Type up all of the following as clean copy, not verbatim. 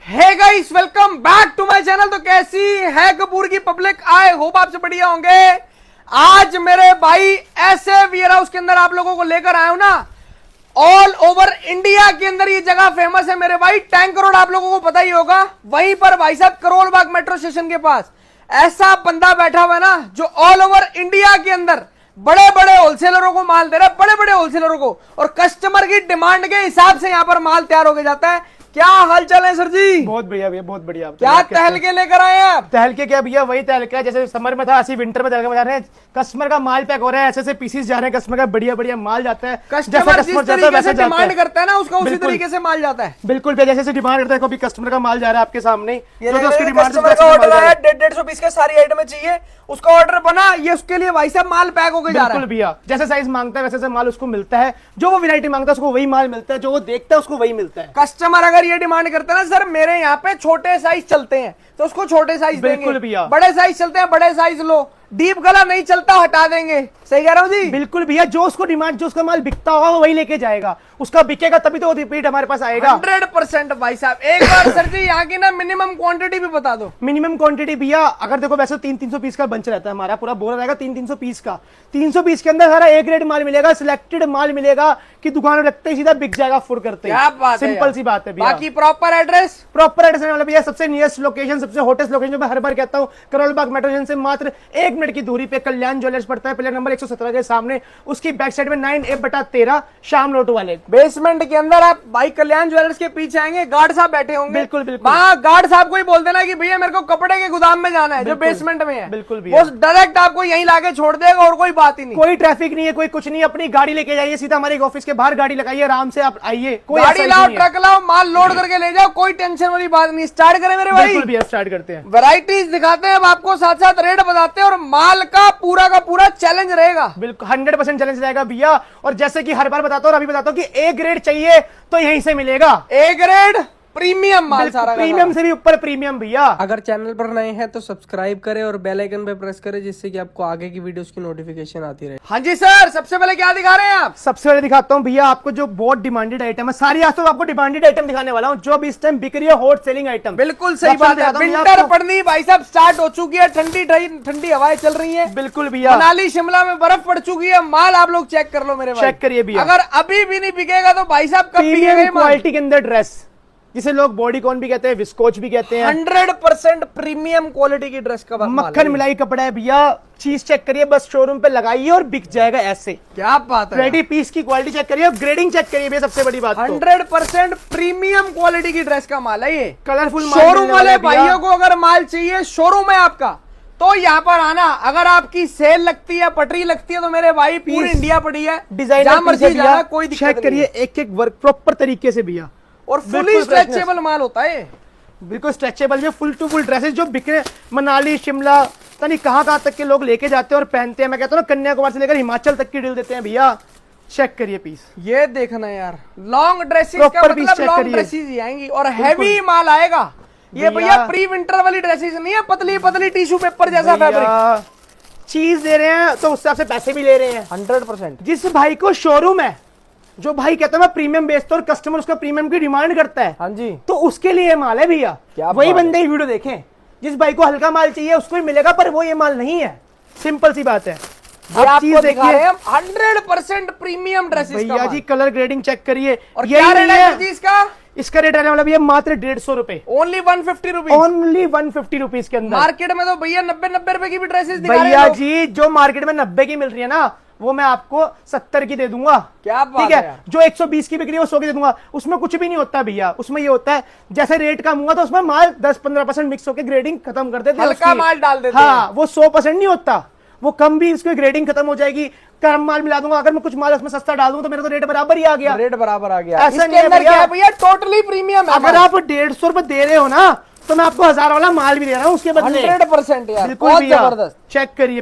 Hey guys, welcome back to my channel. तो कैसी है कपूर की पब्लिक? आई होप आपसे बढ़िया होंगे। आज मेरे भाई ऐसे वेयर हाउस के अंदर आप लोगों को लेकर आया हूं ना, ऑल ओवर इंडिया के अंदर ये जगह फेमस है मेरे भाई। टैंक रोड आप लोगों को पता ही होगा, वहीं पर भाई साहब करोल बाग मेट्रो स्टेशन के पास ऐसा बंदा बैठा हुआ है ना, जो ऑल ओवर इंडिया के अंदर बड़े बड़े होलसेलरों को माल दे रहा है, बड़े बड़े होलसेलरों को, और कस्टमर की डिमांड के हिसाब से यहां पर माल तैयार होकर जाता है। क्या हाल चाल है सर जी? बहुत बढ़िया भैया, बहुत बढ़िया। क्या तहलके लेकर आए हैं आप? तहलके क्या भैया, वही तहलका जैसे समर में था, ऐसे विंटर में तहलका बजा रहे हैं। कस्टमर का माल पैक हो रहा है, ऐसे पीसीस जा रहे हैं, कस्टमर का बढ़िया बढ़िया माल जाता है। कस्टमर जिस तरीके से डिमांड करता है ना, उसका उसी तरीके से माल जाता है। बिल्कुल भैया, जैसे डिमांड करता है, कभी कस्टमर का माल जा रहा है आपके सामने, कस्टमर का ऑर्डर आया 150 पीस का, सारी आइटमें चाहिए, उसका ऑर्डर बना, ये उसके लिए भाई साहब माल पैक होकर जा रहा है। भैया जैसे साइज मांगता है वैसे माल उसको मिलता है, जो वो वैरायटी मांगता है उसको वही माल मिलता है, जो वो देखता है उसको वही मिलता है। कस्टमर अगर ये डिमांड करता है ना, सर मेरे यहाँ पे छोटे साइज चलते हैं, तो उसको छोटे साइज देंगे। बिल्कुल भैया। बड़े साइज चलते हैं, बड़े साइज लो। डीप गला नहीं चलता, हटा देंगे। सही कह रहा हूँ जी? बिल्कुल भैया, जो उसको डिमांड, जो उसका माल बिकता होगा वो वही लेके जाएगा, उसका बिकेगा तभी तो वो रिपीट हमारे पास आएगा। 100% भाई साहब। एक बार सर जी यहाँ की ना मिनिमम क्वांटिटी भी बता दो। मिनिमम क्वांटिटी भैया, अगर देखो वैसे 300 पीस का बंच रहता है हमारा, पूरा बोरा रहेगा 300 पीस का। 300 पीस के अंदर सारा ए ग्रेड माल मिलेगा, सिलेक्टेड माल मिलेगा कि दुकान में लगते ही सीधा बिक जाएगा फुर करते। क्या बात है, सिंपल सी बात है भैया। बाकी प्रॉपर एड्रेस? प्रॉपर एड्रेस वाला भैया, सबसे नियरेस्ट लोकेशन, सबसे हॉटेस्ट लोकेशन मैं हर बार कहता हूँ, करोल बाग मेट्रो स्टेशन से मात्र 1 मिनट की दूरी पे कल्याण ज्वेलर्स पड़ता है, पिलर नंबर 117 के सामने, उसकी बैक साइड में 9A/13 शाम रोड वाले बेसमेंट के अंदर। आप भाई कल्याण ज्वेलर्स के पीछे आएंगे, गार्ड साहब बैठे होंगे। बिल्कुल बिल्कुल। वहाँ गार्ड साहब को ही बोल देना कि भैया मेरे को कपड़े के गोदाम में जाना है, जो बेसमेंट में है। बिल्कुल भैया, वो डायरेक्ट आपको यहीं लाके छोड़ देगा, और कोई बात ही नहीं। कोई ट्रैफिक नहीं है, कोई कुछ नहीं। अपनी गाड़ी लेके जाइए, सीधा हमारे ऑफिस के बाहर गाड़ी लगाइए, आराम से आप आइए। गाड़ी लाओ, ट्रक लाओ, माल लोड करके ले जाओ, कोई टेंशन वाली बात नहीं। स्टार्ट करें मेरे भाई? बिल्कुल भैया, स्टार्ट करते हैं। वैरायटीज दिखाते हैं अब आपको, साथ साथ रेट बताते हैं, और माल का पूरा चैलेंज रहेगा। बिल्कुल 100% चैलेंज रहेगा भैया। और जैसे कि हर बार बताता हूँ और अभी बताता हूँ कि ए ग्रेड चाहिए तो यहीं से मिलेगा। ए ग्रेड प्रीमियम माल, सारा प्रीमियम से भी ऊपर प्रीमियम भैया। अगर चैनल पर नए हैं तो सब्सक्राइब करें और बेल आइकन पे प्रेस करें, जिससे कि आपको आगे की वीडियोस की नोटिफिकेशन आती रहे। हाँ जी सर, सबसे पहले क्या दिखा रहे हैं आप? सबसे पहले दिखाता हूँ भैया आपको जो बहुत डिमांडेड आइटम है, सारी आज तो आपको डिमांडेड आइटम दिखाने वाला हूँ, जो अभी इस टाइम बिक रही है, हॉट सेलिंग आइटम। बिल्कुल सही बात है। विंटर पड़नी भाई साहब स्टार्ट हो चुकी है, ठंडी ठंडी हवाएं चल रही है। बिल्कुल भैया, मनाली शिमला में बर्फ पड़ चुकी है। माल आप लोग चेक कर लो मेरे भाई, चेक करिए भैया। अगर अभी भी नहीं बिकेगा तो भाई साहब कब बिकेगा? क्वालिटी के अंदर ड्रेस, जिसे लोग बॉडीकॉन भी कहते हैं, विस्कोच भी कहते हैं। 100% प्रीमियम क्वालिटी की ड्रेस का मक्खन मिलाई कपड़ा है भैया। चीज चेक करिए, बस शोरूम पे लगाइए और बिक जाएगा ऐसे। क्या बात है। 20 पीस की क्वालिटी चेक करिए, ग्रेडिंग चेक करिए भैया, सबसे बड़ी बात। 100% प्रीमियम क्वालिटी की ड्रेस का माल है ये। कलरफुल शोरूम वाले भाइयों को अगर माल चाहिए, शोरूम है आपका, तो यहाँ पर आना। अगर आपकी सेल लगती है, पटरी लगती है, तो मेरे भाई पूरी इंडिया पड़ी है, डिजाइनर मर्जी जाना, कोई दिक्कत नहीं। चेक करिए एक एक वर्क प्रॉपर तरीके से भैया, और फुली स्ट्रेचेबल माल होता है। बिल्कुल स्ट्रेचेबल में फुल टू फुल ड्रेसेस जो बिक रहे, मनाली शिमला पता नहीं कहाँ तक के लोग लेके जाते हैं और पहनते हैं। मैं कहता हूँ ना, कन्याकुमारी से लेकर हिमाचल तक की डील देते हैं भैया। चेक करिए पीस, ये देखना यार, लॉन्ग ड्रेसेस का मतलब लॉन्ग ड्रेसेस ही आएंगी, और हैवी माल आएगा ये भैया। प्री विंटर वाली ड्रेसेस नहीं है, पतली पतली टिश्यू पेपर जैसा फैब्रिक। चीज दे रहे हैं तो उससे आपसे पैसे भी ले रहे हैं 100%। जिस भाई को शोरूम है, जो भाई कहता है मैं प्रीमियम बेचता हूँ और कस्टमर उसका प्रीमियम की डिमांड करता है, हाँ जी, तो उसके लिए माल है भैया। वही बंदे ही वीडियो देखें। जिस भाई को हल्का माल चाहिए उसको ही मिलेगा, पर वो ये माल नहीं है। सिंपल सी बात है। आप चीज देखिए, 100% प्रीमियम ड्रेसेस भैया जी। कलर ग्रेडिंग चेक करिए। और क्या रेट है इसका? इसका रेट आने वाला भैया मात्र 150 रुपए। Only 150 rupees. ओनली 150 रुपीज के अंदर। मार्केट में तो भैया 90 रुपए की भी ड्रेसेस दिखा रहे हैं भैया जी। जो मार्केट में 90 की मिल रही है ना, वो मैं आपको 70 की दे दूंगा। क्या बात ठीक है। जो 120 की बिक रही है वो 100 की दे दूंगा। उसमें कुछ भी नहीं होता भैया। उसमें ये होता है जैसे रेट कम हुआ तो उसमें माल 10-15% मिक्स होकर ग्रेडिंग खत्म कर देते हैं, हल्का माल डाल देते हैं। हाँ, वो 100% नहीं होता, वो कम भी इसकी ग्रेडिंग खत्म हो जाएगी। कम माल मिला दूंगा, अगर मैं कुछ माल उसमें सस्ता डाल दूं तो मेरा तो रेट बराबर ही आ गया। रेट बराबर आ गया। ऐसा इसके अंदर क्या है भैया? टोटली प्रीमियम है। अगर आप 150 रुपए दे रहे हो ना, तो मैं आपको 1000 वाला माल भी दे रहा हूँ उसके बदले। 100% यार, बिल्कुल बहुत भैया। जबरदस्त। चेक करिए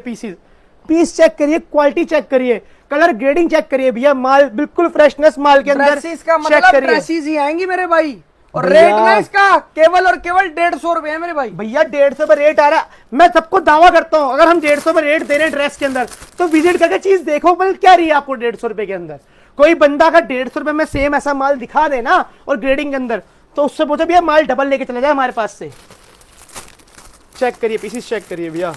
पीस चेक करिए, क्वालिटी चेक करिए, कलर ग्रेडिंग चेक करिए भैया। माल बिल्कुल फ्रेशनेस माल के अंदर। ड्रेसेस का मतलब ड्रेसेस ही आएंगी मेरे भाई। और रेट ना इसका केवल और केवल 150 रुपए है मेरे भाई। भैया 150 पे रेट आ रहा है। मैं सबको दावा करता हूं, अगर हम 150 पे रेट दे रहे हैं ड्रेस के अंदर, तो विजिट करके चीज देखो बल क्या रही है आपको 150 रुपए के अंदर। कोई बंदा का 150 रुपए में सेम ऐसा माल दिखा दे ना, और ग्रेडिंग के अंदर, तो उससे पूछो भैया माल डबल लेके चला जाए हमारे पास से। चेक करिए पीसीस, चेक करिए भैया,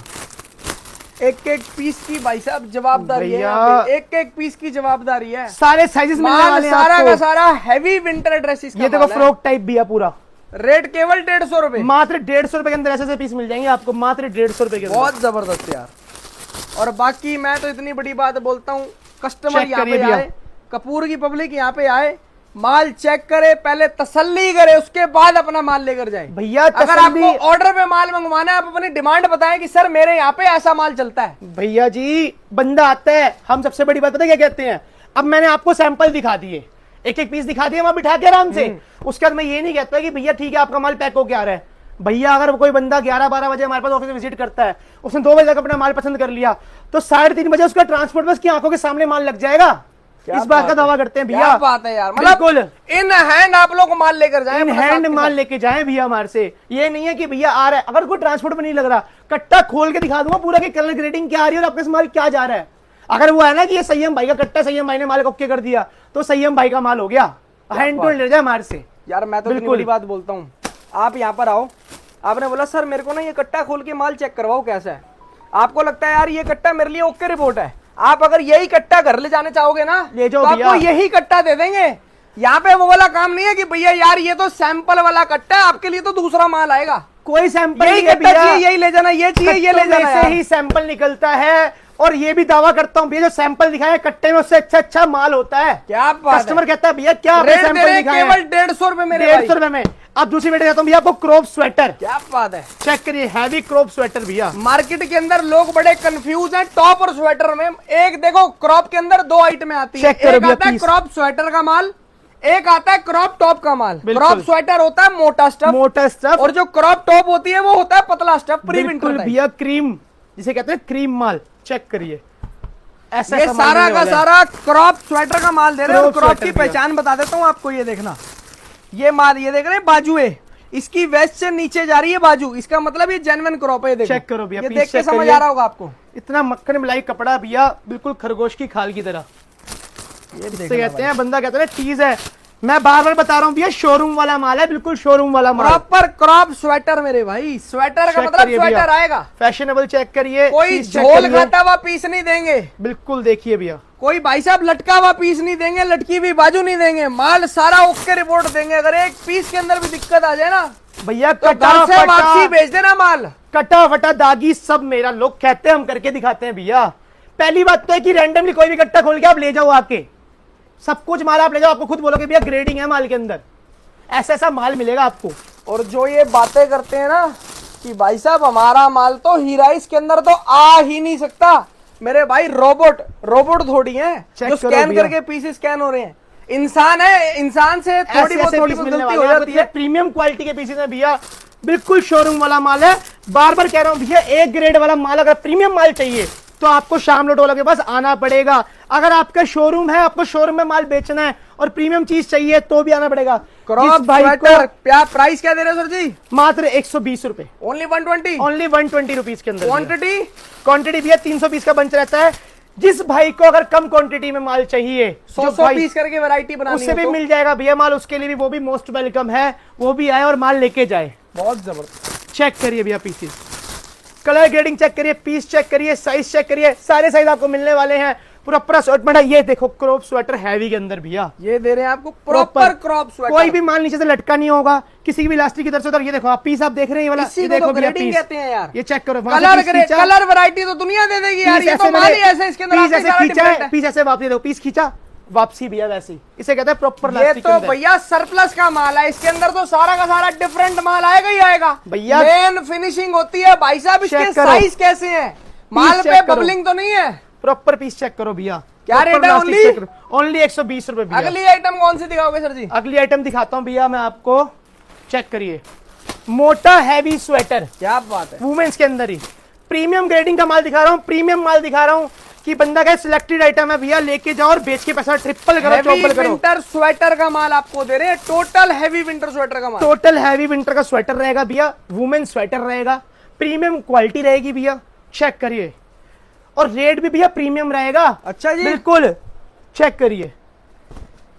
एक एक पीस की भाई साहब जवाबदारी है भैया। यहाँ पे। एक एक पीस की जवाबदारी है। सारे साइजेस मिलने माल वाले हैं सारा का आपको। सारा हैवी विंटर ड्रेसेस का ये देखो माल है। फ्रॉक टाइप भैया पूरा, रेट केवल 150 रुपए, मात्र 150 रुपए के अंदर ऐसे पीस मिल जाएंगे आपको, मात्र 150 रुपए के अंदर। बहुत जबरदस्त यार। और बाकी मैं तो इतनी बड़ी बात बोलता हूँ, कस्टमर चेक यहाँ करिए पे भैया। आए, कपूर की पब्लिक यहाँ पे आए, माल चेक करे, पहले तसल्ली करे, उसके बाद अपना माल लेकर जाए। भैया अगर तसल्ली, आपको ऑर्डर पे माल मंगवाना है, आप अपनी डिमांड बताएं कि सर मेरे यहाँ पे ऐसा माल चलता है। भैया जी बंदा आता है, हम सबसे बड़ी बात पता है क्या कहते हैं, अब मैंने आपको सैंपल दिखा दिए, एक एक पीस दिखा दिए वहां बिठा के आराम से, उसके बाद मैं ये नहीं कहता कि भैया ठीक है आपका माल पैक होके आ रहा है। भैया अगर कोई बंदा 11-12 बजे हमारे पास ऑफिस में विजिट करता है, उसने 2 बजे तक अपना माल पसंद कर लिया, तो 3:30 बजे उसका ट्रांसपोर्ट बस की आंखों के सामने माल लग जाएगा। इस बात का दावा करते हैं भैया। क्या बात है यार, बिल्कुल इन हैंड आप लोग माल लेकर जाएं, इन अपने साथ हैंड के माल साथ। लेके जाएं भैया हमारे से। ये नहीं है कि भैया आ रहा है, अगर कोई ट्रांसपोर्ट में नहीं लग रहा, कट्टा खोल के दिखा दूंगा पूरा कि कलर ग्रेडिंग क्या आ रही है और आपके माल क्या जा रहा है। अगर वो है ना कि ये संयम भाई का कट्टा, संयम भाई ने माल ओके कर दिया, तो संयम भाई का माल हो गया, हैंड टू हैंड ले जाए हमारे से। यार मैं तो इतनी बिल्कुल। बड़ी बात बोलता हूँ, आप यहाँ पर आओ, आपने बोला सर मेरे को ना ये कट्टा खोल के माल चेक करवाओ कैसा है, आपको लगता है यार ये कट्टा मेरे लिए ओके रिपोर्ट है, आप अगर यही कट्टा घर ले जाने चाहोगे ना, ले जाओ तो भैया। आपको यही कट्टा दे देंगे। यहाँ पे वो वाला काम नहीं है कि भैया यार ये तो सैंपल वाला कट्टा है, आपके लिए तो दूसरा माल आएगा, कोई सैंपल यही नहीं है कट्टा भैया, चाहिए, यही ले जाना, ये चाहिए, ये ले कट्टों में जाना से यार। ही सैंपल निकलता है। और ये भी दावा करता हूँ भैया, जो सैंपल दिखाया है कट्टे में, उससे अच्छा माल होता है। क्या बात कस्टमर है। कहता है भैया क्या आपने रेट दे सैंपल रहे हैं दिखाया केवल है? 150 रुपए मेरे 150 भाई। रुपए में। अब दूसरी वीडियो जाता हूँ भैया आपको क्रॉप स्वेटर, क्या बात है। चेक करिए, हैवी क्रॉप स्वेटर भैया। मार्केट के अंदर लोग बड़े कंफ्यूज हैं टॉप और स्वेटर में। एक देखो क्रॉप के अंदर 2 आइटमें आती है, चेक करो एक भैया आता है पीस। क्रॉप स्वेटर का माल, एक आता है क्रॉप टॉप का माल। बिल्कुल। क्रॉप स्वेटर होता है मोटा स्टफ, मोटा स्टफ, और जो क्रॉप टॉप होती है वो होता है पतला स्टफ, प्री बिल्कुल विंटर। भैया क्रीम, जिसे कहते हैं क्रीम माल, चेक करिए। ऐसा ये ऐसा माल सारा मिलने का वाला है। सारा क्रॉप स्वेटर का माल दे रहे हैं। और क्रॉप क्रॉप की स्वेटर भैया। पहचान बता देता हूँ आपको, ये देखना, ये माल ये देख रहे हैं बाजुए, इसकी वेस्ट से नीचे जा रही है बाजू, इसका मतलब ये जेन्युइन क्रॉप है। ये देखो, चेक करो भैया, ये पीस देख के चेक समझ करिए। आ रहा होगा आपको। इतना मक्खन मलाई कपड़ा भैया, बिल्कुल खरगोश की खाल की तरह। ये इसे कहते हैं, बंदा कहता है चीज है। मैं बार बार बता रहा हूँ भैया, शोरूम वाला माल है, बिल्कुल शोरूम वाला माल। प्रॉपर क्रॉप स्वेटर मेरे भाई, स्वेटर का चेक मतलब करिए भैया। स्वेटर आएगा, फैशनेबल चेक करिए, कोई पीस चेक झोल करिए। खाता हुआ पीस नहीं देंगे, बिल्कुल देखिए भैया, कोई भाई साहब लटका हुआ पीस नहीं देंगे, लटकी हुई बाजू नहीं देंगे, माल सारा ओके रिपोर्ट देंगे। अगर एक पीस के अंदर भी दिक्कत आ जाए ना, भैया तो कटा घर से वापसी फटा, भेज देना माल। कटा फटा दागी सब मेरा, लोग कहते हैं हम करके दिखाते हैं भैया। पहली बात तो है कि रैंडमली कोई भी कट्टा खोल के आप ले जाओ आके, सब कुछ माल आप ले जाओ, आपको खुद बोलोगे भैया ग्रेडिंग है माल के अंदर, ऐसा ऐसा माल मिलेगा आपको। और जो ये बातें करते हैं ना कि भाई साहब हमारा माल तो हीरा इसके अंदर तो आ ही नहीं सकता, मेरे भाई रोबोट थोड़ी हैं चेक जो करो स्कैन भैया। करके पीस स्कैन हो रहे हैं। इंसान है, इंसान से थोड़ी बहुत गलती हो जाती है। प्रीमियम क्वालिटी के पीसेस है भैया, बिल्कुल शोरूम वाला माल है। बार बार कह रहा हूं भैया, एक ग्रेड वाला माल, अगर प्रीमियम माल चाहिए तो आपको शाम लोटोला के पास आना पड़ेगा। अगर आपका शोरूम है, आपको शोरूम में माल बेचना है और प्रीमियम चीज चाहिए तो भी आना पड़ेगा। क्रॉप जिस भाई स्वेटर को प्राइस क्या दे रहे हो सर जी? मात्र 120 रुपए, ओनली 120। ओनली 120 रुपीज के अंदर। क्वांटिटी क्वांटिटी भैया 300 पीस का बंच रहता है। जिस भाई को अगर कम क्वांटिटी में माल चाहिए, 100 पीस करके वैरायटी बनानी उससे हो भी तो मिल जाएगा भैया माल, उसके लिए भी वो भी मोस्ट वेलकम है, वो भी आए और माल लेके जाए। बहुत जबरदस्त। चेक करिए भैया पीसेस, कलर ग्रेडिंग चेक करिए, पीस चेक करिए, साइज चेक करिए, सारे साइज आपको मिलने वाले हैं। पूरा असॉर्टमेंट है। ये देखो क्रॉप स्वेटर हैवी के अंदर भैया, ये दे रहे हैं आपको प्रॉपर क्रॉप स्वेटर, कोई भी माल नीचे से लटका नहीं होगा, किसी भी इलास्टिक की तरफ से उधर। ये देखो आप पीस आप देख रहे हैं, ये वाला, इसी ये को तो देखो भैया ग्रेडिंग पीस, कहते हैं यार। ये चेक करो, वहां से कलर पीस खींचा, कलर वैरायटी तो दुनिया दे देगी यार, पीस ये तो ऐसे माल ही मैंने- ऐसे, इसके अंदर पीस आपकी ऐसे सारा खींचा different है, पीस ऐसे वापसी दो, पीस खींचा वापसी भैया वैसी, इसे कहते हैं प्रॉपर ये इलास्टिक के तो अंदर। भैया सरप्लस का माल है, इसके अंदर तो सारा का सारा डिफरेंट माल आएगा ही आएगा भैया। मेन फिनिशिंग होती है भाई साहब, इसके चेक करो। साइज कैसे हैं, माल पे चेक करो। बबलिंग तो नहीं है। प्रॉपर पीस चेक करो भैया, क्या रेट है? ओनली 120 रुपए भैया। अगली आइटम कौन सी दिखाओगे सर जी? अगली आइटम दिखाता हूं भैया मैं आपको, चेक करिए, मोटा हैवी स्वेटर, क्या बात है। वुमेन्स के अंदर ही प्रीमियम ग्रेडिंग का माल दिखा रहा हूं, प्रीमियम माल दिखा रहा हूं कि बंदा का सिलेक्टेड आइटम है भैया, लेके जाओ और बेच के पैसा ट्रिपल करो, हैवी चौपल करो। विंटर स्वेटर का माल आपको दे रहे हैं, टोटल हैवी विंटर स्वेटर का माल। टोटल हैवी विंटर का स्वेटर रहेगा भैया, वुमेन स्वेटर रहेगा, प्रीमियम क्वालिटी रहेगी भैया, चेक करिए। और रेट भी भैया प्रीमियम रहेगा। अच्छा जी, बिल्कुल चेक करिए,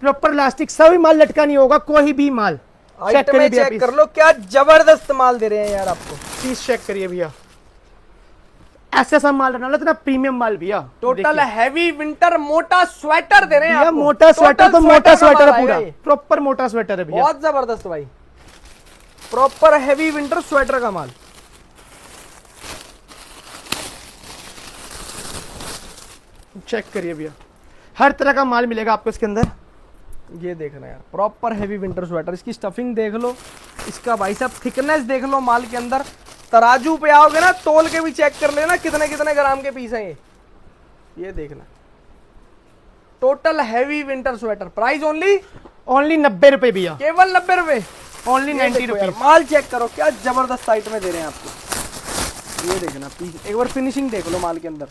प्रॉपर इलास्टिक, सभी माल लटका नहीं होगा, कोई भी माल। हाइट में चेक कर लो, क्या जबरदस्त माल दे रहे हैं यार आपको। पीस चेक करिए भैया, ऐसा माल रहना इतना प्रीमियम माल भैया। टोटल हैवी विंटर मोटा स्वेटर दे रहे हैं आपको। मोटा स्वेटर तो मोटा स्वेटर है, पूरा पूरा प्रॉपर मोटा स्वेटर है भैया, बहुत जबरदस्त भाई, प्रॉपर हैवी विंटर स्वेटर का माल। चेक करिए भैया, हर तरह का माल मिलेगा आपको इसके अंदर। ये देखना यार, प्रॉपर हैवी विंटर स्वेटर, इसकी स्टफिंग देख लो, इसका भाई साहब थिकनेस देख लो माल के अंदर। तराजू पे आओगे ना, तोल के भी चेक कर लेना कितने कितने ग्राम के पीस हैं ये देखना। Total heavy winter sweater, price only 90 रुपए भैया, केवल 90 रुपए, ओनली 90 रुपए। माल चेक करो, क्या जबरदस्त साइट में दे रहे हैं आपको। ये देखना पीस, एक बार फिनिशिंग देख लो माल के अंदर,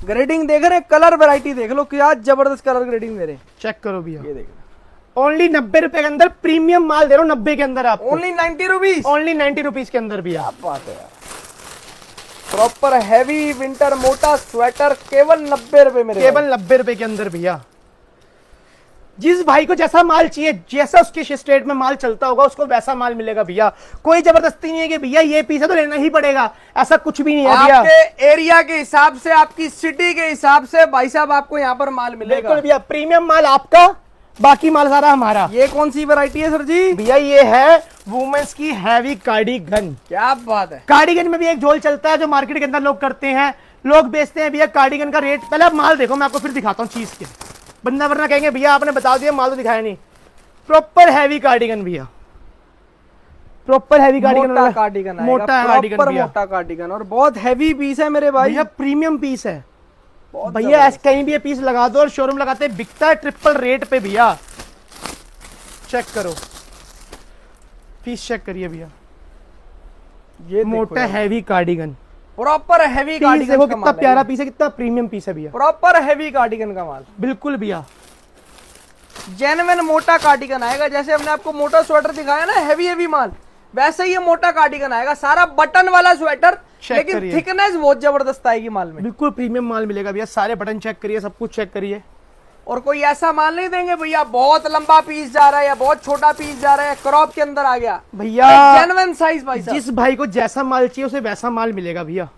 ग्रेडिंग देख रहे हैं, कलर वैरायटी देख लो, क्या जबरदस्त कलर ग्रेडिंग दे रहे हैं। चेक करो भैया, ये देखना ओनली 90 रुपए के अंदर प्रीमियम माल दे रहा हूँ, 90 के अंदर आपको, ओनली 90 रुपीज, ओनली 90 रुपीज के अंदर भैया। क्या बात है यार, प्रॉपर हैवी विंटर मोटा स्वेटर केवल 90 रुपए में, केवल 90 रुपए के अंदर भैया। जिस भाई को जैसा माल चाहिए, जैसा उसके स्टेट में माल चलता होगा उसको वैसा माल मिलेगा भैया। कोई जबरदस्ती नहीं है कि भैया ये पीस है तो लेना ही पड़ेगा, ऐसा कुछ भी नहीं है भैया। आपके एरिया के हिसाब से, आपकी सिटी के हिसाब से भाई साहब आपको यहाँ पर माल मिलेगा। बिल्कुल भैया, प्रीमियम माल आपका, बाकी माल सारा हमारा। ये कौन सी वैरायटी है सर जी? भैया ये है वुमेन्स की हैवी कार्डिगन। क्या बात है, कार्डिगन में भी एक झोल चलता है जो मार्केट के अंदर लोग करते हैं, लोग बेचते हैं भैया। कार्डिगन का रेट, पहले आप माल देखो, मैं आपको फिर दिखाता हूँ चीज के, बंदा वरना कहेंगे भैया आपने बता दिया माल तो दिखाया नहीं। प्रॉपर हैवी कार्डिगन भैया, प्रॉपर हैवी कार्डिगन, मोटा कार्डिगन, मोटा कार्डिगन भैया, मोटा कार्डिगन, और बहुत हैवी पीस है मेरे भाई, भैया प्रीमियम पीस है भैया। ऐसे कहीं भी ये पीस लगा दो और शोरूम लगाते बिकता है ट्रिपल रेट पे भैया। चेक करो, पीस चेक करिए भैया, ये मोटा heavy cardigan, proper heavy cardigan. देखो कितना प्यारा पीस है, कितना प्रीमियम पीस है भैया, प्रॉपर हैवी कार्डिगन का माल। बिल्कुल भैया, जेन्युइन मोटा कार्डिगन आएगा। जैसे हमने आपको मोटा स्वेटर दिखाया ना, हैवी हैवी माल, वैसे ही ये मोटा कार्डिगन आएगा, सारा बटन वाला स्वेटर, लेकिन थिकनेस बहुत जबरदस्त आएगी माल में। बिल्कुल प्रीमियम माल मिलेगा भैया, सारे बटन चेक करिए, सब कुछ चेक करिए। और कोई ऐसा माल नहीं देंगे भैया बहुत लंबा पीस जा रहा है या बहुत छोटा पीस जा रहा है, क्रॉप के अंदर आ गया भैया, जेन्युइन साइज भाई साहब। जिस भाई को जैसा माल चाहिए उसे वैसा माल मिलेगा भैया।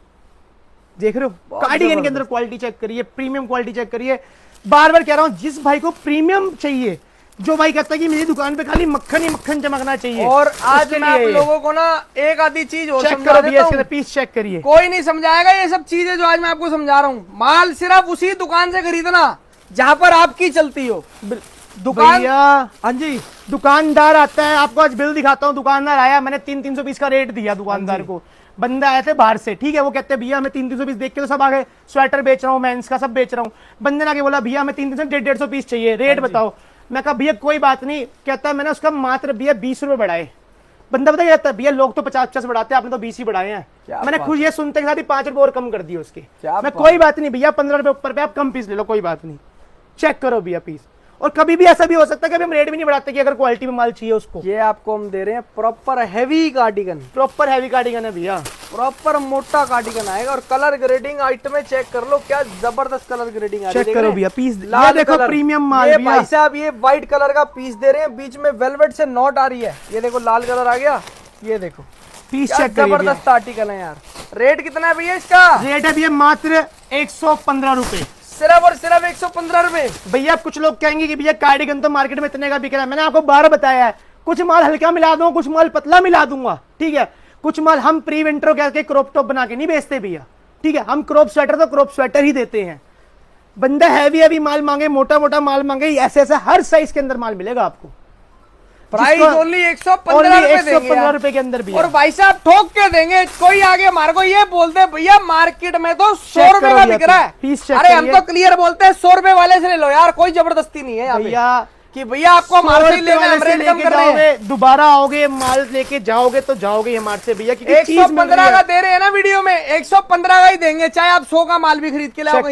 देख रहे हो कार्डिगन के अंदर क्वालिटी चेक करिए, प्रीमियम क्वालिटी चेक करिए। बार बार कह रहा हूं, जिस भाई को प्रीमियम चाहिए, जो भाई कहता है कि मेरी दुकान पे खाली मक्खन ही मक्खन चमकना चाहिए, और आज मैं आप लोगों को ना एक आधी चीज और चेक समझा करो देता भैया, हूं। पीस चेक करिए, कोई नहीं समझाएगा ये सब चीजें जो आज मैं आपको समझा रहा हूँ। माल सिर्फ उसी दुकान से खरीदना जहां पर आपकी चलती हो दुकान। भैया हाँ जी, दुकानदार आता है, आपको आज बिल दिखाता हूँ। दुकानदार आया, मैंने 300 पीस का रेट दिया दुकानदार को। बंदा आए थे बाहर से, ठीक है, वो कहते हैं भैया मैं 300 पीस देख के तो सब आ गए, स्वेटर बेच रहा हूँ, मेंस का सब बेच रहा हूँ। बंदे ने आके बोला भैया मैं 300-150 पीस चाहिए, रेट बताओ। मैं कहा भैया कोई बात नहीं, कहता है मैंने उसका मात्र भैया 20 रुपए बढ़ाए। बंदा पता क्या कहता है, भैया लोग तो 50-50 बढ़ाते हैं, आपने तो 20 ही बढ़ाए हैं। मैंने खुद ये सुनते के साथ ही 5 रुपए और कम कर दिए उसके। मैं कोई बात नहीं भैया, 15 रुपए ऊपर पे आप कम पीस ले लो, कोई बात नहीं, चेक करो भैया पीस। और कभी भी ऐसा भी हो सकता है कि हम रेट भी नहीं बढ़ाते कि अगर क्वालिटी में माल चाहिए उसको। ये आपको हम दे रहे हैं proper heavy cardigan, proper heavy cardigan है भैया, प्रॉपर मोटा कार्डिगन आएगा। और कलर ग्रेडिंग आइटम में चेक कर लो, क्या जबरदस्त कलर ग्रेडिंग आ रही है। चेक करो भैया पीस, लाल देखो कलर, प्रीमियम माल ये भैया। भाई साहब ये व्हाइट कलर का पीस दे रहे हैं, बीच में वेलवेट से नॉट आ रही है। ये देखो लाल कलर आ गया, ये देखो पीस चेक करिए, जबरदस्त आर्टिकल है यार। रेट कितना है भैया इसका? रेट है भैया मात्र 115 रुपए, सिर्फ और सिर्फ 115 रुपए। भैया कुछ लोग कहेंगे कि भैया कार्डिगन तो मार्केट में इतने का बिक रहा है। मैंने आपको 12 बताया है, कुछ माल हल्का मिला दूंगा, कुछ माल पतला मिला दूंगा, ठीक है। कुछ माल हम प्री विंटर कह के क्रॉप टॉप बना के नहीं बेचते भैया, ठीक है। हम क्रॉप स्वेटर तो क्रॉप स्वेटर ही देते हैं। बंदा हैवी हैवी माल मांगे, मोटा मोटा माल मांगे, ऐसे ऐसे हर साइज के अंदर माल मिलेगा आपको। प्राइस ओनली 115 रुपए के अंदर भी। और भाई साहब ठोक के देंगे। कोई आगे हमारे को ये बोलते भैया मार्केट में तो 100 रुपए का बिक रहा है, अरे हम तो क्लियर बोलते हैं 100 रुपए वाले से ले लो यार, कोई जबरदस्ती नहीं है भैया कि भैया आपको मार्केट लेना है, हम रेट कम कर रहे हैं। दोबारा आओगे माल लेके जाओगे तो जाओगे हमारे से भैया, 115 का दे रहे हैं ना वीडियो में, 115 का ही देंगे, चाहे आप 100 का माल भी खरीद के लाओ।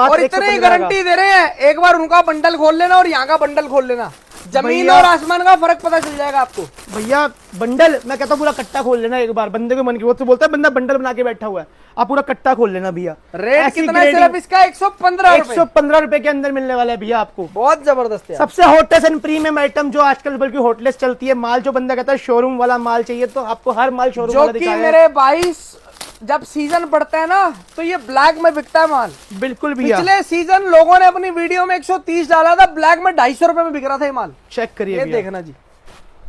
और इतनी गारंटी दे रहे हैं, एक बार उनका बंडल खोल लेना और यहाँ का बंडल खोल लेना, जमीन भैया- और आसमान का फर्क पता चल जाएगा आपको। भैया बंडल मैं कहता हूँ पूरा कट्टा खोल लेना एक बार, बंदे को मन की वो तो बोलता है बंदा बंडल बना के बैठा हुआ है, आप पूरा कट्टा खोल लेना भैया। रेट ऐसी कितना है? grading सिर्फ इसका 115 रुपए। 115 रुपए के अंदर मिलने वाला है भैया आपको। बहुत जबरदस्त है। सबसे हॉटेस्ट एंड प्रीमियम आइटम जो आजकल बल्कि हॉटलेस चलती है, माल जो बंदा कहता है शोरूम वाला माल चाहिए, तो आपको हर माल शोरूम जो वाला कि दिखाया है। मेरे भाई जब सीजन पड़ता है ना तो ये ब्लैक में बिकता है माल। बिल्कुल भैया, पिछले सीजन लोगों ने अपनी वीडियो में 130 डाला था, ब्लैक में 250 रुपए में बिक रहा था ये माल। चेक करिए ये भैया, देखना जी,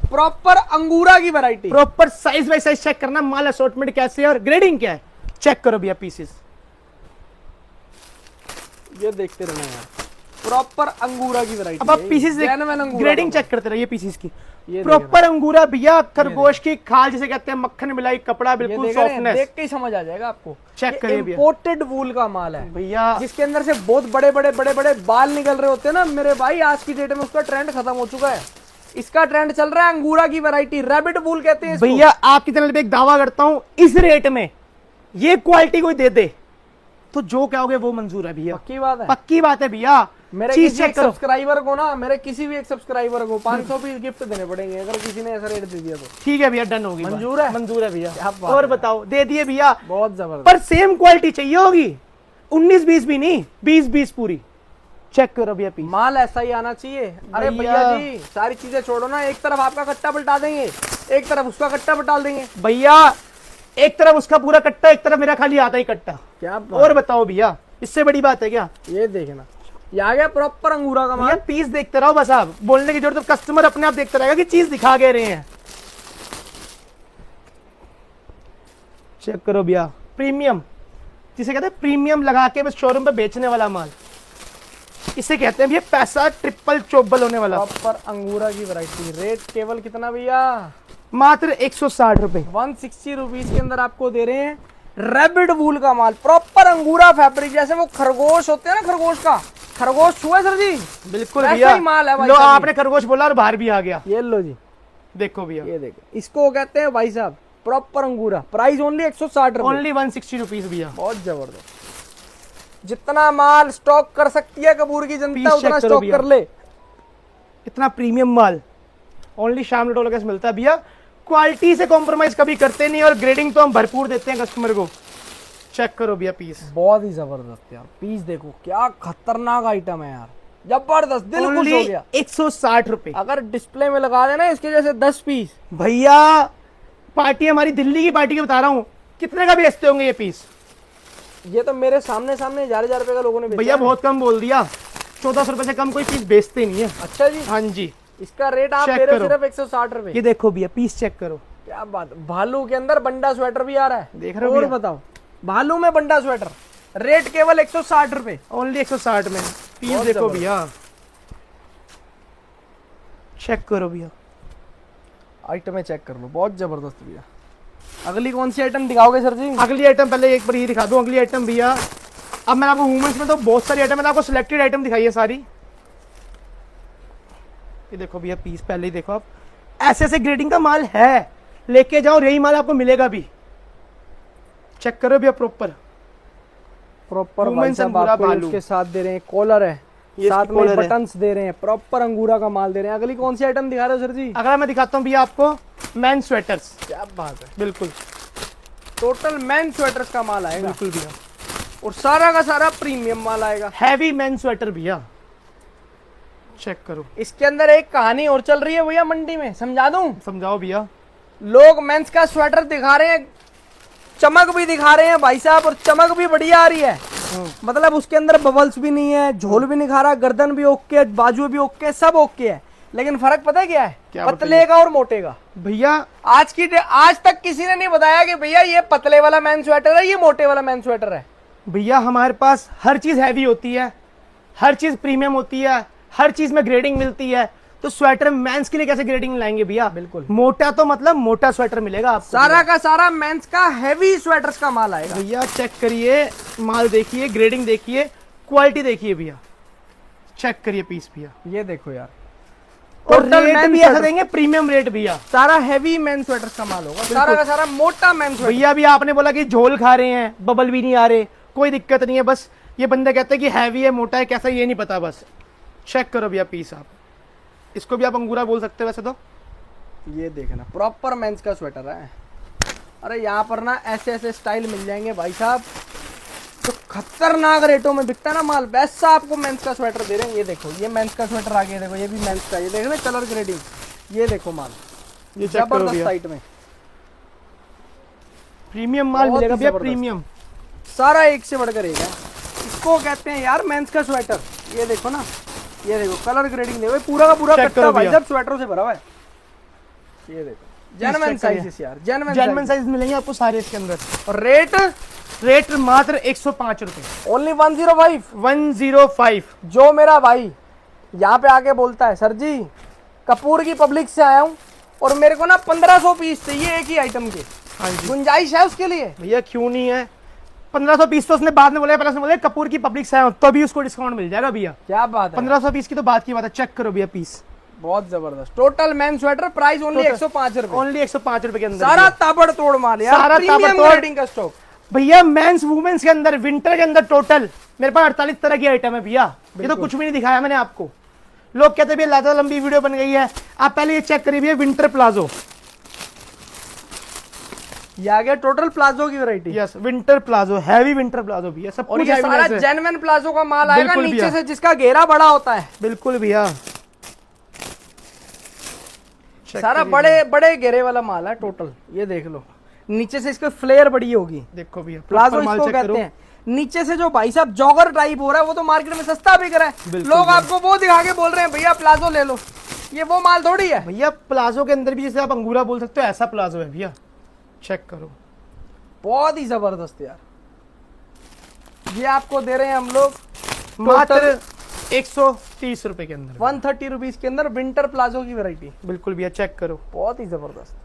प्रॉपर अंगूरा की variety. Proper size by size check करना, माल असॉर्टमेंट कैसे है और ग्रेडिंग क्या है, चेक करो भैया पीसेस। ये देखते रहना यार, प्रॉपर अंगूरा की वैरायटी। अब आप पीसेस ग्रेडिंग चेक करते रहिए पीसेस की। प्रॉपर अंगूरा भैया, खरगोश की खाल जिसे कहते हैं, मक्खन मिलाई कपड़ा, बिल्कुल सॉफ्टनेस, देख के ही समझ आ जाएगा आपको। चेक करिए भैया। इंपोर्टेड वूल का माल है भैया जिसके अंदर से बहुत बड़े बड़े बाल निकल रहे होते हैं ना मेरे भाई, आज की डेट में उसका ट्रेंड खत्म हो चुका है। इसका ट्रेंड चल रहा है अंगूरा की वैरायटी, रैबिट वूल कहते हैं इसको। भैया आपकी चैनल पे एक दावा करता हूं, इस रेट में ये क्वालिटी कोई दे दे तो जो कहोगे वो मंजूर है भैया, पक्की बात है। पक्की बात है भैया। मेरे चीज किसी चेक एक करो, सब्सक्राइबर को ना, मेरे किसी भी एक सब्सक्राइबर को 500 पीस गिफ्ट देने पड़ेंगे अगर किसी ने ऐसा रेट दे दिया तो। ठीक है भैया, डन होगी, मंजूर है? मंजूर है भैया। क्या बात और है। बताओ, दे दिए भैया, बहुत जबरदस्त। पर सेम क्वालिटी चाहिए होगी, 19-20 भी नहीं, 20-20 पूरी। चेक करो भैया पीस, माल ऐसा ही आना चाहिए। अरे भैया जी सारी चीजें छोड़ो ना, एक तरफ आपका कट्टा पलटा देंगे, एक तरफ उसका कट्टा पलटा देंगे। भैया एक तरफ उसका पूरा कट्टा, एक तरफ मेरा खाली आधा ही कट्टा। क्या और बताओ भैया, इससे बड़ी बात है क्या? ये देखना, ये आ गया प्रॉपर अंगूरा का भैया माल। पीस देखते रहो बस, आप बोलने की जरूरत, कस्टमर अपने आप देखता रहेगा कि चीज दिखा के रहे हैं। चेक करो भैया, प्रीमियम जिसे कहते हैं, प्रीमियम लगा के बस शोरूम पे बेचने वाला माल, इसे कहते हैं भैया पैसा ट्रिपल चोबल होने वाला। प्रॉपर अंगूरा की वैरायटी। रेट केवल कितना भैया? मात्र 160 रुपए। 160 रुपीज के अंदर आपको दे रहे हैं रैबिट वूल का माल, प्रॉपर अंगूरा फैब्रिक। जैसे वो खरगोश होते हैं ना, खरगोश का, खरगोश छुआ सर जी, बिल्कुल वैसा भैया, ही माल है भाई लो साहब। आपने खरगोश बोला और बाहर भी आ गया, ये लो जी, देखो भैया, ये देखो, इसको कहते हैं भाई साहब प्रॉपर अंगूरा। प्राइस ओनली 160 रुपए। ओनली 160 रुपीज भैया। बहुत जबरदस्त। जितना माल स्टॉक कर सकती है कपूर की जनता, पीस चेक उतना करो स्टॉक भैया। कर ले। इतना प्रीमियम माल ओनली शाम टोल के मिलता है भैया। क्वालिटी से कॉम्प्रोमाइज कभी करते नहीं और ग्रेडिंग तो हम भरपूर देते हैं कस्टमर को। चेक करो भैया पीस, बहुत ही जबरदस्त यार। पीस देखो क्या खतरनाक आइटम है यार, जबरदस्त, दिल खुश हो ओनली गया। 160 रुपए अगर डिस्प्ले में लगा देना इसके जैसे 10 पीस, भैया। पार्टी हमारी दिल्ली की पार्टी की बता रहा हूँ, कितने का बेचते होंगे ये पीस? ये तो मेरे सामने 1000 रुपए का लोगों ने बेचा भैया है। बहुत कम बोल दिया, 1400 रुपए से कम कोई पीस बेचते नहीं है। अच्छा जी, हाँ जी, इसका रेट आप चेक दे रहे हो करो। सिर्फ 160 रुपए। ये देखो भैया पीस चेक करो, क्या बात, भालू के अंदर बंडा स्वेटर भी आ रहा है, देख रहे हो और भैया? बताओ, भालू में बंडा स्वेटर, रेट केवल 160 रुपए। ओनली 160 में पीस। बहुत देखो जबरदस्त। भैया, चेक करो भैया, आइटमें चेक कर लो, बहुत जबरदस्त भैया। अगली कौन सी आइटम दिखाओगे सर जी? अगली आइटम पहले एक बार ये दिखा दूं। अगली आइटम भैया, अब मैंने आपको वुमेन्स में तो बहुत सारी आइटम, मैंने आपको सिलेक्टेड आइटम दिखाई है सारी। ये देखो भैया पीस, पहले ही देखो आप, ऐसे ऐसे ग्रेडिंग का माल है, लेके जाओ, यही माल आपको मिलेगा भी। चेक करो भैया प्रॉपर प्रॉपर Women's अंगूरा भालू। उसके साथ दे रहे हैं, कॉलर है, ये साथ इसकी में collar है। बटन्स दे रहे हैं, प्रॉपर अंगूरा का माल दे रहे हैं। अगली कौन सी आइटम दिखा रहे हो सर जी? अगर मैं दिखाता हूँ भैया आपको मैन स्वेटर्स, क्या बात है, बिल्कुल टोटल मैन स्वेटर्स का माल आएगा, बिल्कुल भैया, और सारा का सारा प्रीमियम माल आएगा। हैवी मैन स्वेटर भैया। चेक करो, इसके अंदर एक कहानी और चल रही है भैया मंडी में, समझा दूं? समझाओ भैया। लोग मेंस का स्वेटर दिखा रहे हैं, चमक भी दिखा रहे हैं भाई साहब, और चमक भी बढ़िया आ रही है। मतलब उसके अंदर बबल्स भी नहीं है, झोल भी नहीं खा रहा, गर्दन भी ओके, बाजू भी ओके, सब ओके है। लेकिन फर्क पता है क्या है? क्या पतले का और मोटे का। भैया आज तक किसी ने नहीं बताया कि भैया ये पतले वाला मैन स्वेटर है, ये मोटे वाला मैन स्वेटर है। भैया हमारे पास हर चीज हैवी होती है, हर चीज प्रीमियम होती है, हर चीज में ग्रेडिंग मिलती है। तो स्वेटर मेंस के लिए कैसे ग्रेडिंग लाएंगे भैया? बिल्कुल। मोटा तो मतलब मोटा स्वेटर मिलेगा आपको। सारा का सारा मेंस का हैवी स्वेटर्स का माल आएगा। भैया चेक करिए, माल देखिए, ग्रेडिंग देखिए, क्वालिटी देखिए भैया, चेक करिए पीस भैया। ये देखो यार, और Total रेट men's भी ऐसा sweater। देंगे प्रीमियम रेट भैया। सारा हैवी मेन स्वेटर्स का माल होगा, सारा का सारा मोटा मेन स्वेटर। भैया अभी आपने बोला कि झोल खा रहे हैं, बबल भी नहीं आ रहे, कोई दिक्कत नहीं है। बस ये बंदे कहते हैं कि हैवी है, मोटा है, कैसा ये नहीं पता। बस चेक करो भैया पीस आप, इसको भी आप अंगूरा बोल सकते हो वैसे तो। ये देखना प्रॉपर मेंस का स्वेटर है। अरे यहाँ पर ना ऐसे ऐसे स्टाइल मिल जाएंगे भाई साहब, तो खतरनाक रेटों में बिकता है ना माल, वैसा आपको मेंस का स्वेटर दे रहे हैं। ये देखो ये मेंस का स्वेटर आ गया, देखो ये भी मेंस का, ये देखो ना कलर ग्रेडिंग, ये देखो माल, ये चेक करो जबरदस्त भैया, साइट में प्रीमियम माल बहुत मिलेगा ही भैया, जबरदस्त। प्रीमियम। सारा एक से बढ़कर एक है। इसको कहते हैं यार मेंस का स्वेटर। ये देखो ना, ये देखो कलर ग्रेडिंग देखो, ये पूरा का पूरा चेक कट्टा करो भाई भैया। साहब स्वेटरों से भरा हुआ है। ये जेनवन चेक करिए। साइजेस यार, जेनवन जेन्युइन साइज मिलेंगे आपको सारे इसके अंदर। और रेट रेट मात्र 105 रुपए, ओनली 105। 105। जो मेरा भाई यहाँ पे आके बोलता है सर जी कपूर की पब्लिक से आया हूँ और मेरे को ना 1500 पीस चाहिए एक ही आइटम के, हाँ जी गुंजाइश है उसके लिए? भैया क्यों नहीं है, 1500 पीस तो उसने बाद में बोला है, पहले उसने बोला कपूर की पब्लिक से आया हूं, तो भी उसको डिस्काउंट मिल जाएगा भैया। क्या बात है, 1500 पीस की तो बात की बात है। चेक करो भैया पीस, बहुत जबरदस्त। Total man sweater price only 105 रुपए, ओनली 105 रुपए के अंदर सारा भैया। ताबड़तोड़ माल यार, सारा प्रीमियम ताबड़तोड़। ग्रेडिंग का स्टॉक भैया मेंस वुमेन्स के अंदर विंटर के अंदर टोटल मेरे पास 48 तरह की आइटम है भैया। ये तो कुछ भी नहीं दिखाया मैंने आपको। लोग कहते हैं भैया ज्यादा लंबी वीडियो बन गई है, आप पहले ये चेक करिए भैया, विंटर प्लाजो। ये आ गया टोटल प्लाजो की variety. Yes winter palazzo, heavy winter palazzo भैया, सब और कुछ ये heavy सारा है। जेन्युइन प्लाजो का माल आएगा बिल्कुल नीचे भैया। से, जिसका घेरा बड़ा होता है। बिल्कुल भैया, चेक सारा करिए बड़े बड़े घेरे वाला माल है टोटल। ये देख लो नीचे से इसका फ्लेयर बड़ी होगी, देखो भैया प्लाजो proper माल इसको चेक कहते करो। हैं। नीचे से जो भाई साहब जॉगर टाइप हो रहा है वो तो मार्केट में सस्ता बिक रहा है, बिल्कुल लोग भैया। आपको वो दिखा के बोल रहे हैं भैया प्लाजो ले लो, ये वो माल थोड़ी है। भैया प्लाजो के अंदर भी जैसे आप अंगूरा बोल सकते हो, ऐसा प्लाजो है भैया, चेक करो। बहुत ही जबरदस्त यार। ये आपको दे रहे हैं हम लोग मात्र 130 रुपए के अंदर, 130 रुपीज के अंदर विंटर प्लाजो की वैरायटी। बिल्कुल भैया चेक करो। बहुत ही जबरदस्त।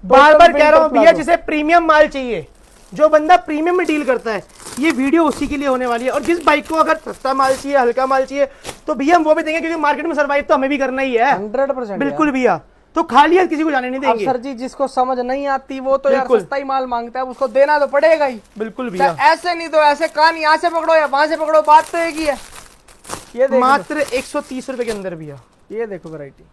बार बार कह रहा हूँ विंटर भैया, प्लाजो। जिसे प्रीमियम माल चाहिए, जो बंदा प्रीमियम में डील करता है, ये वीडियो उसी के लिए होने वाली है। और जिस बाइक को अगर सस्ता माल चाहिए, हल्का माल चाहिए, तो भैया हम वो भी देंगे, क्योंकि मार्केट में सर्वाइव तो हमें भी करना ही है। 100% बिल्कुल भैया, तो खाली हाथ किसी को जाने नहीं अब देंगे। सर जी जिसको समझ नहीं आती वो तो यार बिल्कुल। सस्ता ही माल मांगता है, उसको देना तो पड़ेगा ही। बिल्कुल भैया, चाहे ऐसे नहीं तो ऐसे, कान यहाँ से पकड़ो या वहां से पकड़ो, बात तो एक ही है। ये देखो मात्र 130 रुपए के अंदर भैया, ये देखो वैरायटी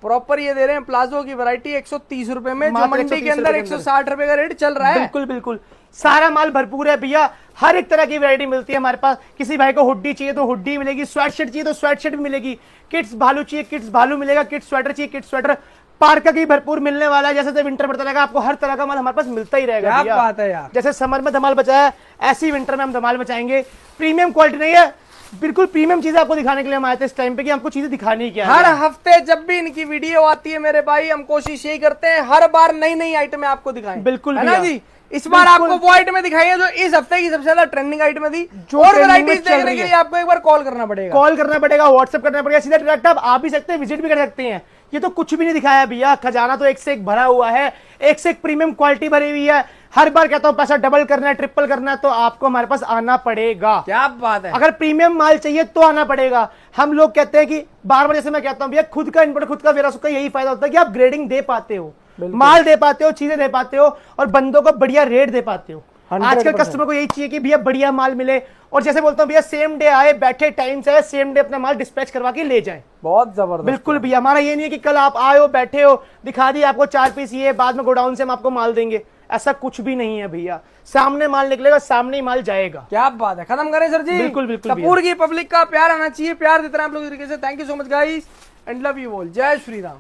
प्रॉपर ये दे रहे हैं प्लाजो की वैरायटी 130 रुपए में, जो मात्र मंडी 130 के अंदर रुपए के अंदर। 160 रुपए का रेट चल रहा है। बिल्कुल बिल्कुल, सारा माल भरपूर है भैया, हर एक तरह की वैरायटी मिलती है हमारे पास। किसी भाई को हुड्डी चाहिए तो हुड्डी मिलेगी, स्वेट शर्ट चाहिए तो स्वेट शर्ट भी मिलेगी, किड्स भालू चाहिए किड्स भालू मिलेगा, किड्स स्वेटर चाहिए किड्स स्वेटर, पार्का की भरपूर मिलने वाला है। जैसे विंटर बढ़ता रहेगा आपको हर तरह का माल हमारे पास मिलता ही रहेगा क्या भैया। बात है यार। जैसे समर में धमाल बचा है, ऐसे ही विंटर में हम धमाल बचाएंगे। प्रीमियम क्वालिटी नहीं है, बिल्कुल प्रीमियम चीजें आपको दिखाने के लिए हम आए थे इस टाइम पे, कि हमको चीजें दिखानी क्या हर है। हफ्ते जब भी इनकी वीडियो आती है मेरे भाई, हम कोशिश यही करते हैं हर बार नई नई आइटमें आपको दिखाएं। बिल्कुल है ना भैया। जी। इस बार बिल्कुल। आपको वो आइटमें दिखाई है जो इस हफ्ते की सबसे ज्यादा ट्रेंडिंग आइटमें थी, जो और trending में वैरायटीज चल देखने रही के है। लिए आपको एक बार कॉल करना पड़ेगा। कॉल करना पड़ेगा, व्हाट्सएप करना पड़ेगा, सीधा डायरेक्ट आप आ भी सकते हैं, विजिट भी कर सकते हैं। ये तो कुछ भी नहीं दिखाया भैया, खजाना तो एक से एक भरा हुआ है, एक से एक प्रीमियम क्वालिटी भरी हुई है। हर बार कहता हूं पैसा डबल करना है, ट्रिपल करना है, तो आपको हमारे पास आना पड़ेगा। क्या बात है। अगर प्रीमियम माल चाहिए तो आना पड़ेगा। हम लोग कहते हैं कि बार बार, जैसे मैं कहता हूं भैया, खुद का इनपुट खुद का वेरा, उसका यही फायदा होता है कि आप ग्रेडिंग दे पाते हो, माल दे पाते हो, चीजें दे पाते हो, और बंदों को बढ़िया रेट दे पाते हो। 100% आजकल कस्टमर को यही चाहिए कि भैया बढ़िया माल मिले, और जैसे बोलता हूँ भैया, सेम डे आए, बैठे टाइम से आए, सेम डे अपना माल डिस्पैच करवा के ले जाए। बहुत जबरदस्त। बिल्कुल भैया, हमारा ये नहीं है कि कल आप आए हो, बैठे हो, दिखा दिया आपको 4 पीस, ये बाद में गोडाउन से हम आपको माल देंगे, ऐसा कुछ भी नहीं है भैया। सामने माल निकलेगा, सामने ही माल जाएगा। क्या बात है। खत्म करें सर जी। बिल्कुल, बिल्कुल कपूर की पब्लिक का प्यार आना चाहिए, प्यार देते रहे आप लोग इस तरीके से। Thank you so much guys and love you all. जय श्री राम।